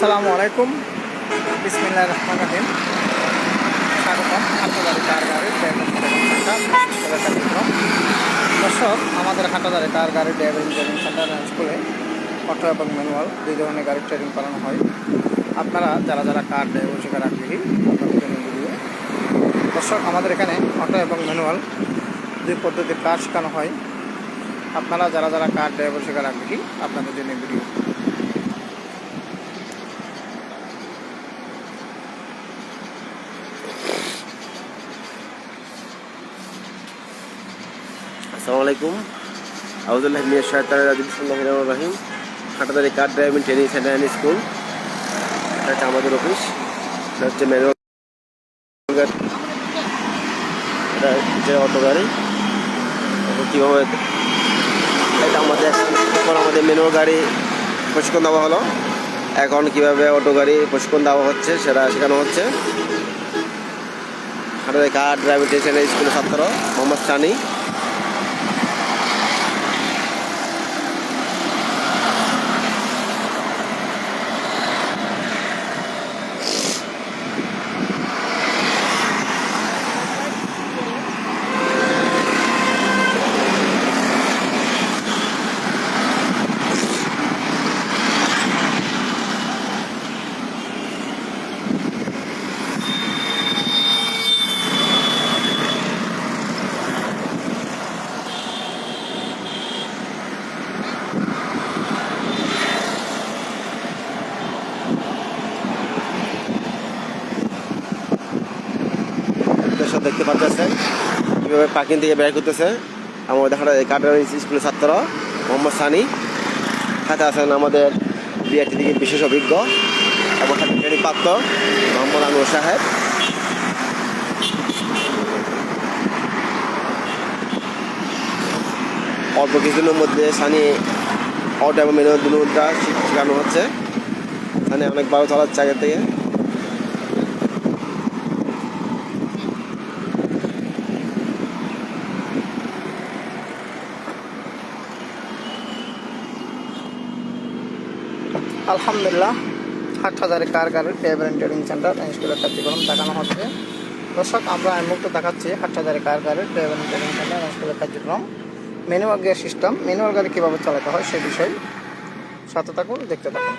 আসসালামু আলাইকুম, বিসমিল্লাহির রহমানির রহিম। স্বাগতম হাটহাজারী কার গাড়ির ড্রাইভিং ট্রেনিং সেন্টার। দর্শক, আমাদের হাটহাজারী কার গাড়ির ড্রাইভিং ট্রেনিং সেন্টার স্কুলে অটো এবং ম্যানুয়াল দুই ধরনের গাড়ির ট্রেনিং করানো হয়। আপনারা যারা যারা কার ড্রাইভার শেখার আগ্রহী আপনাদের জন্য ভিডিও। দর্শক, আমাদের এখানে অটো এবং ম্যানুয়াল দুই পদ্ধতির কার শেখানো হয়। আপনারা যারা যারা কার ড্রাইভার শেখার আগ্রহী আপনাদের জন্য ভিডিও। আসসালামু আলাইকুম। আউযুবিল্লাহি মিনাশ শাইতানির রাজিম। বিসমিল্লাহির রহমানির রহিম। Hathazari car driving training centre and school, এটা হচ্ছে আমাদের অফিস। এটা হচ্ছে ম্যানুয়াল গাড়ি, এটা হচ্ছে অটো গাড়ি। কীভাবে এটা আমাদের ম্যানুয়াল গাড়ি প্রশিক্ষণ দেওয়া হলো। এখন কীভাবে অটো গাড়ি প্রশিক্ষণ দেওয়া হচ্ছে সেটা শেখানো হচ্ছে। Hathazari car driving training centre স্কুলের ছাত্র মোহাম্মদ সানি। দেখতে পাচ্ছেন কীভাবে পার্কিং থেকে বের করতেছে আমাদের কার ড্রাইভিং স্কুলের ছাত্র মোহাম্মদ সানি। সাথে আছেন আমাদের বিআরটি থেকে বিশেষ অভিজ্ঞ এবং ট্রেনিং প্রাপ্ত মোহাম্মদ আনোয়ার সাহেব। অল্প কিছুদিনের মধ্যে সানি অটো এবং ম্যানুয়াল দুটা শেখানো হচ্ছে। সানি অনেক ভালো চালাচ্ছে আগের থেকে। আলহামদুলিল্লাহ, হাটহাজারী কার গাড়ির ড্রাইভিং ট্রেনিং সেন্টার স্কুলের কার্যক্রম দেখানো হচ্ছে। দর্শক, আমরা এই মুহূর্তে দেখাচ্ছি হাটহাজারী কার গাড়ির ড্রাইভিং ট্রেনিং সেন্টার স্কুলের কার্যক্রম। ম্যানুয়াল গিয়ার সিস্টেম, ম্যানুয়াল গাড়ি কীভাবে চালাতে হয় সে বিষয়ে সাথে থাকুন, দেখতে থাকুন।